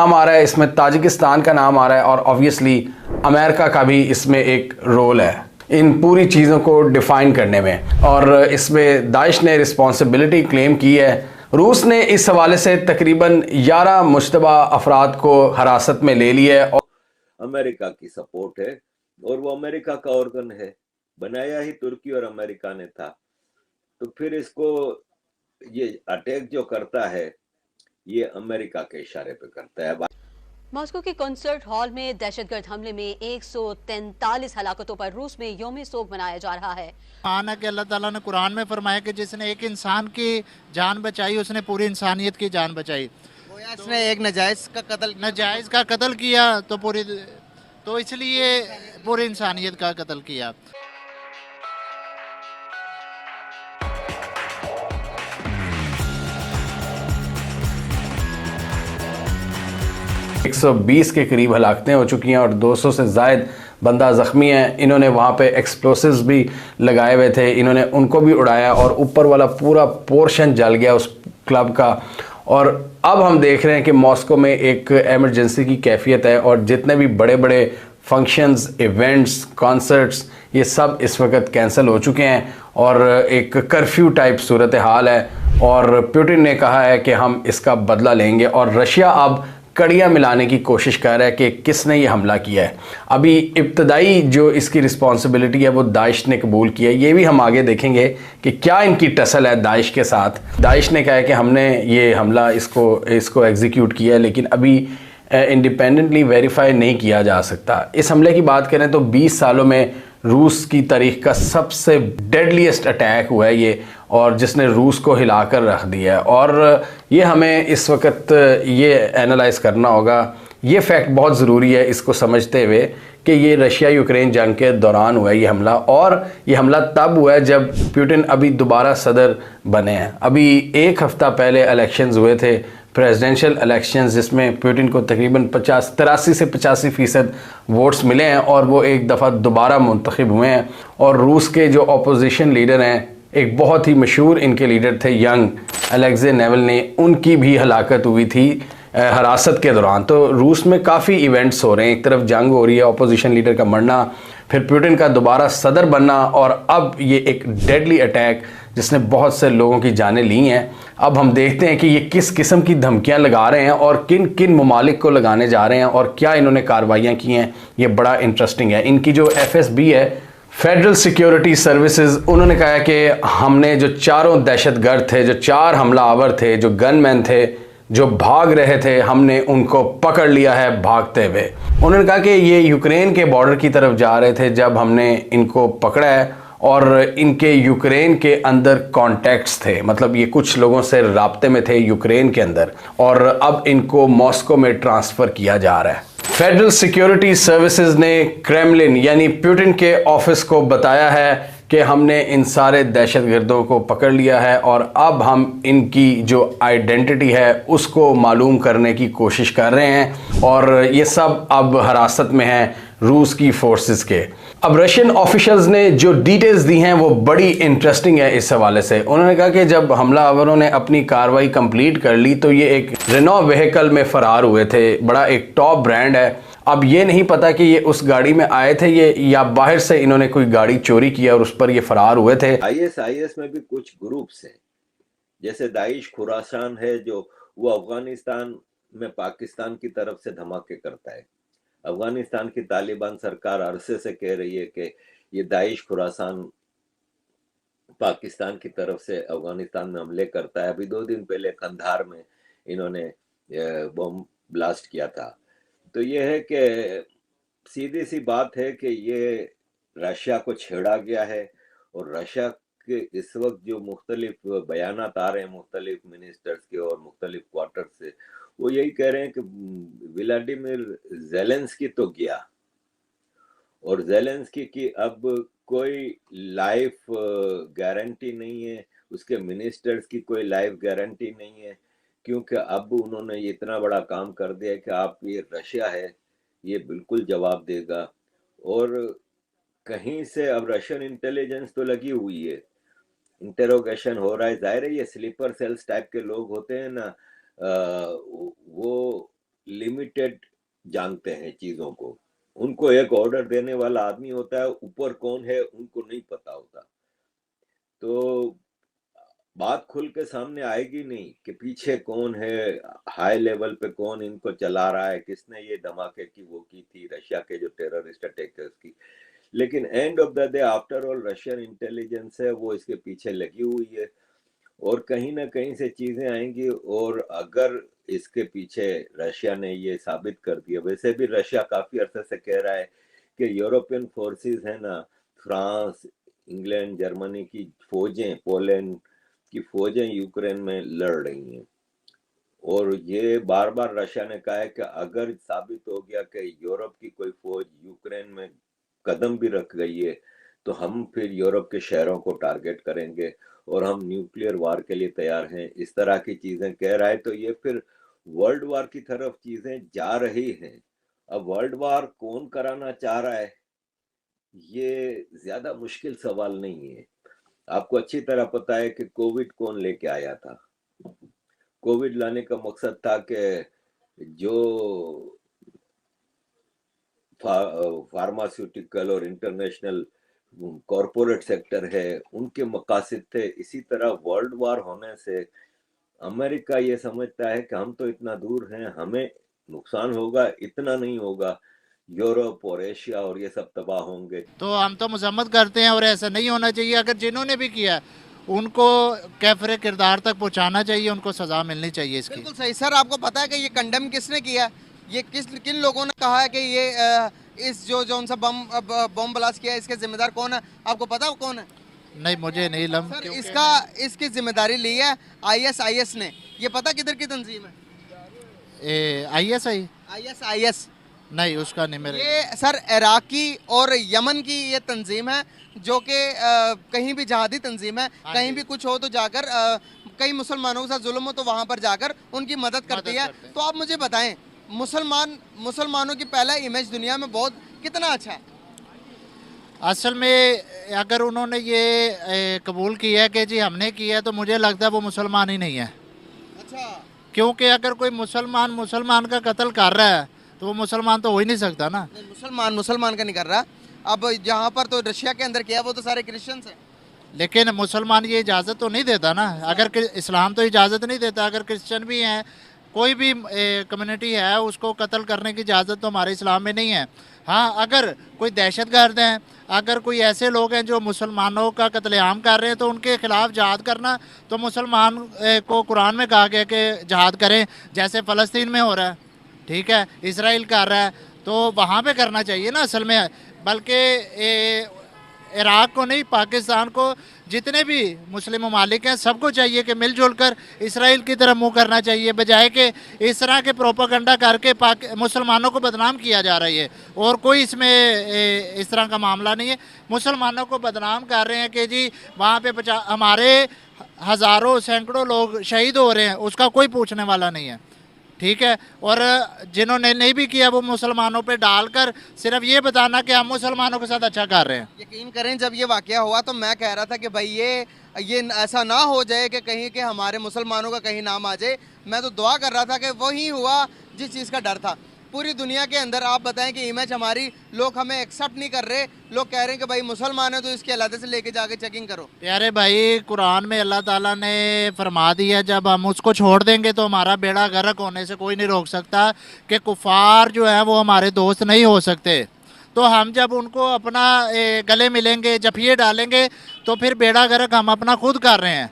नाम आ रहा है, इसमें ताजिकिस्तान का नाम आ रहा है और ऑब्वियसली अमेरिका का भी इसमें एक रोल है इन पूरी चीज़ों को डिफ़ाइन करने में। और इसमें दाइश ने रिस्पॉन्सिबिलिटी क्लेम की है। रूस ने इस हवाले से तकरीबन 11 मुश्तबा अफराद को हिरासत में ले लिया है। अमेरिका की सपोर्ट है और वो अमेरिका का ऑर्गन है, बनाया ही तुर्की और अमेरिका ने था। तो फिर इसको ये अटैक जो करता है ये अमेरिका के इशारे पे करता है। मॉस्को के कॉन्सर्ट हॉल में दहशतगर्द हमले में 143 हलाकतों पर रूस में यौम सोग मनाया जा रहा है। आना कि अल्लाह ताला ने कुरान में फरमाया कि जिसने एक इंसान की जान बचाई उसने पूरी इंसानियत की जान बचाई। उसने एक नाजायज का कत्ल किया तो इसलिए पूरी इंसानियत का कत्ल किया। 120 के करीब हलाकतें हो चुकी हैं और 200 से ज़ायद बंदा ज़ख्मी हैं। इन्होंने वहाँ पे एक्सप्लोसिव्स भी लगाए हुए थे, इन्होंने उनको भी उड़ाया और ऊपर वाला पूरा पोर्शन जल गया उस क्लब का। और अब हम देख रहे हैं कि मॉस्को में एक एमरजेंसी की कैफियत है और जितने भी बड़े बड़े फंक्शंस, इवेंट्स, कॉन्सर्ट्स ये सब इस वक्त कैंसिल हो चुके हैं और एक कर्फ्यू टाइप सूरत हाल है। और पुतिन ने कहा है कि हम इसका बदला लेंगे और रशिया अब कड़ियाँ मिलाने की कोशिश कर रहा है कि किसने ये हमला किया है। अभी इब्तदाई जो इसकी रिस्पॉन्सिबिलिटी है वो दाइश ने कबूल किया है। ये भी हम आगे देखेंगे कि क्या इनकी टसल है दाइश के साथ। दाइश ने कहा है कि हमने ये हमला इसको एग्जीक्यूट किया है, लेकिन अभी इंडिपेंडेंटली वेरीफाई नहीं किया जा सकता। इस हमले की बात करें तो 20 सालों में रूस की तारीख का सबसे डेडलीस्ट अटैक हुआ है ये, और जिसने रूस को हिलाकर रख दिया है। और ये हमें इस वक्त ये एनालाइज करना होगा, ये फैक्ट बहुत ज़रूरी है इसको समझते हुए कि ये रशिया यूक्रेन जंग के दौरान हुआ है ये हमला। और ये हमला तब हुआ है जब पुतिन अभी दोबारा सदर बने हैं। अभी एक हफ़्ता पहले इलेक्शंस हुए थे, प्रेसिडेंशियल इलेक्शंस, जिसमें पुतिन को तकरीबन 83 से 85% वोट्स मिले हैं और वो एक दफ़ा दोबारा मुंतखब हुए हैं। और रूस के जो अपोजिशन लीडर हैं, एक बहुत ही मशहूर इनके लीडर थे यंग अलेक्जे नावल्नी, उनकी भी हलाकत हुई थी हिरासत के दौरान। तो रूस में काफ़ी इवेंट्स हो रहे हैं, एक तरफ जंग हो रही है, अपोजिशन लीडर का मरना, फिर पुतिन का दोबारा सदर बनना और अब ये एक डेडली अटैक जिसने बहुत से लोगों की जानें ली हैं। अब हम देखते हैं कि ये किस किस्म की धमकियां लगा रहे हैं और किन किन ममालिक को लगाने जा रहे हैं और क्या इन्होंने कार्रवाइयाँ की हैं। ये बड़ा इंटरेस्टिंग है। इनकी जो FSB है, फेडरल सिक्योरिटी सर्विसेज, उन्होंने कहा है कि हमने जो चारों दहशतगर्द थे, जो 4 हमलावर थे, जो गनमैन थे, जो भाग रहे थे, हमने उनको पकड़ लिया है भागते हुए। उन्होंने कहा कि ये यूक्रेन के बॉर्डर की तरफ जा रहे थे जब हमने इनको पकड़ा है और इनके यूक्रेन के अंदर कॉन्टैक्ट्स थे, मतलब ये कुछ लोगों से राब्ते में थे यूक्रेन के अंदर, और अब इनको मॉस्को में ट्रांसफ़र किया जा रहा है। फेडरल सिक्योरिटी सर्विसेज ने क्रेमलिन यानी पुतिन के ऑफिस को बताया है कि हमने इन सारे दहशतगर्दों को पकड़ लिया है और अब हम इनकी जो आइडेंटिटी है उसको मालूम करने की कोशिश कर रहे हैं और ये सब अब हिरासत में हैं रूस की फोर्सेस के। अब रशियन ऑफिशियल्स ने जो डिटेल्स दी हैं वो बड़ी इंटरेस्टिंग है इस हवाले से। उन्होंने कहा कि जब हमलावरों ने अपनी कार्रवाई कंप्लीट कर ली तो ये एक रेनॉ व्हीकल में फरार हुए थे, बड़ा एक टॉप ब्रांड है। अब ये नहीं पता कि ये उस गाड़ी में आए थे ये या बाहर से इन्होंने कोई गाड़ी चोरी किया और उस पर ये फरार हुए थे। IS में भी कुछ ग्रुप्स हैं, जैसे दाइश खुरासान है जो वो अफगानिस्तान में पाकिस्तान की तरफ से धमाके करता है। अफगानिस्तान की तालिबान सरकार अरसे से कह रही है कि ये दाइश खुरासान पाकिस्तान की तरफ से अफगानिस्तान में हमले करता है। अभी 2 दिन पहले कंधार में इन्होंने बम ब्लास्ट किया था। तो ये है कि सीधी सी बात है कि ये रशिया को छेड़ा गया है और रशिया के इस वक्त जो मुख्तलिफ बयानात आ रहे हैं मुख्तलिफ मिनिस्टर्स के और मुख्तलिफ क्वार्टर से, वो यही कह रहे हैं कि व्लादिमीर ज़ेलेंस्की तो गया और ज़ेलेंस्की की अब कोई लाइफ गारंटी नहीं है, उसके मिनिस्टर्स की कोई लाइफ गारंटी नहीं है, क्योंकि अब उन्होंने इतना बड़ा काम कर दिया कि आप ये रशिया है ये बिल्कुल जवाब देगा। और कहीं से अब रशियन इंटेलिजेंस तो लगी हुई है, इंटेरोगेशन हो रहा है। जाहिर है ये स्लीपर सेल्स टाइप के लोग होते हैं ना, वो लिमिटेड जानते हैं चीजों को। उनको एक ऑर्डर देने वाला आदमी होता है, ऊपर कौन है उनको नहीं पता होता। तो बात खुल के सामने आएगी नहीं कि पीछे कौन है, हाई लेवल पे कौन इनको चला रहा है, किसने ये धमाके की वो की थी, रशिया के जो टेररिस्ट अटैकर्स की। लेकिन end of the day after all Russian intelligence है वो इसके पीछे लगी हुई है, और कहीं ना कहीं से चीजें आएंगी। और अगर इसके पीछे रशिया ने ये साबित कर दिया, वैसे भी रशिया काफी अरसे से कह रहा है कि यूरोपियन फोर्सेस है ना, फ्रांस, इंग्लैंड, जर्मनी की फौजें, पोलैंड की फौजें यूक्रेन में लड़ रही हैं। और ये बार बार रशिया ने कहा है कि अगर साबित हो गया कि यूरोप की कोई फौज यूक्रेन में कदम भी रख गई है तो हम फिर यूरोप के शहरों को टारगेट करेंगे और हम न्यूक्लियर वार के लिए तैयार हैं, इस तरह की चीजें कह रहा है। तो ये फिर वर्ल्ड वार की तरफ चीजें जा रही हैं। अब वर्ल्ड वार कौन कराना चाह रहा है ये ज्यादा मुश्किल सवाल नहीं है। आपको अच्छी तरह पता है कि कोविड कौन लेके आया था। कोविड लाने का मकसद था कि जो फार्मास्यूटिकल और इंटरनेशनल कॉरपोरेट सेक्टर है उनके मकासद थे। इसी तरह वर्ल्ड वार होने से अमेरिका ये समझता है कि हम तो इतना दूर हैं, हमें नुकसान होगा, इतना नहीं होगा, यूरोप और एशिया और ये सब तबाह होंगे। तो हम तो मजम्मत करते हैं और ऐसा नहीं होना चाहिए। अगर जिन्होंने भी किया उनको कैफरे किरदार तक पहुंचाना चाहिए, उनको सज़ा मिलनी चाहिए इसकी। बिल्कुल सही सर। आपको पता है कि ये कंडेम किसने किया, ये किन लोगों ने कहा है कि ये इस जो उनसे बम ब्लास्ट किया इसके जिम्मेदार कौन है, आपको पता है कौन है? नहीं, मुझे नहीं लम सर इसकी जिम्मेदारी ली है ISIS ने। ये पता किधर की तंजीम है? ISI ISIS नहीं, उसका नहीं मेरे। ये सर इराकी और यमन की ये तंजीम है जो कि कहीं भी जहादी तंजीम है, कहीं भी कुछ हो तो जाकर कई मुसलमानों के साथ जुल्म हो तो वहाँ पर जाकर उनकी मदद करती है। तो आप मुझे बताएं, मुसलमानों की पहला इमेज दुनिया में बहुत कितना अच्छा है? असल में अगर उन्होंने ये कबूल किया है कि जी हमने किया है, तो मुझे लगता है वो मुसलमान ही नहीं है। अच्छा, क्योंकि अगर कोई मुसलमान का कत्ल कर रहा है तो वो मुसलमान तो हो ही नहीं सकता ना। मुसलमान का नहीं कर रहा। अब यहाँ पर तो रशिया के अंदर किया वो तो सारे क्रिश्चियंस हैं। लेकिन मुसलमान ये इजाज़त तो नहीं देता ना। अगर इस्लाम तो इजाज़त नहीं देता, अगर क्रिश्चियन भी हैं, कोई भी कम्युनिटी है, उसको कत्ल करने की इजाज़त तो हमारे इस्लाम में नहीं है। हाँ, अगर कोई दहशतगर्द हैं, अगर कोई ऐसे लोग हैं जो मुसलमानों का कत्लेआम कर रहे हैं, तो उनके ख़िलाफ़ जहाद करना तो मुसलमान को कुरान में कहा गया कि जहाद करें, जैसे फ़लस्तीन में हो रहा है, ठीक है, इसराइल कर रहा है, तो वहाँ पे करना चाहिए ना असल में। बल्कि इराक़ को नहीं, पाकिस्तान को, जितने भी मुस्लिम ममालिक हैं, सबको चाहिए कि मिलजुल कर इसराइल की तरफ मुँह करना चाहिए, बजाय कि इस तरह के प्रोपेगेंडा करके मुसलमानों को बदनाम किया जा रहा है। और कोई इसमें इस तरह का मामला नहीं है। मुसलमानों को बदनाम कर रहे हैं कि जी वहाँ पे हमारे हज़ारों सैकड़ों लोग शहीद हो रहे हैं, उसका कोई पूछने वाला नहीं है, ठीक है। और जिन्होंने नहीं भी किया वो मुसलमानों पे डालकर सिर्फ ये बताना कि हम मुसलमानों के साथ अच्छा कर रहे हैं। यकीन करें, जब ये वाकया हुआ तो मैं कह रहा था कि भाई ये ऐसा ना हो जाए कि कहीं के हमारे मुसलमानों का कहीं नाम आ जाए। मैं तो दुआ कर रहा था कि वही हुआ जिस चीज़ का डर था। पूरी दुनिया के अंदर आप बताएं कि इमेज हमारी लोग हमें एक्सेप्ट नहीं कर रहे। लोग कह रहे हैं कि भाई मुसलमान है तो इसके अलग से लेके जाके चेकिंग करो। प्यारे भाई, कुरान में अल्लाह ताला ने फरमा दिया, जब हम उसको छोड़ देंगे तो हमारा बेड़ा गर्क होने से कोई नहीं रोक सकता, कि कुफार जो है वो हमारे दोस्त नहीं हो सकते। तो हम जब उनको अपना गले मिलेंगे, जफिए डालेंगे, तो फिर बेड़ा गर्क हम अपना खुद कर रहे हैं।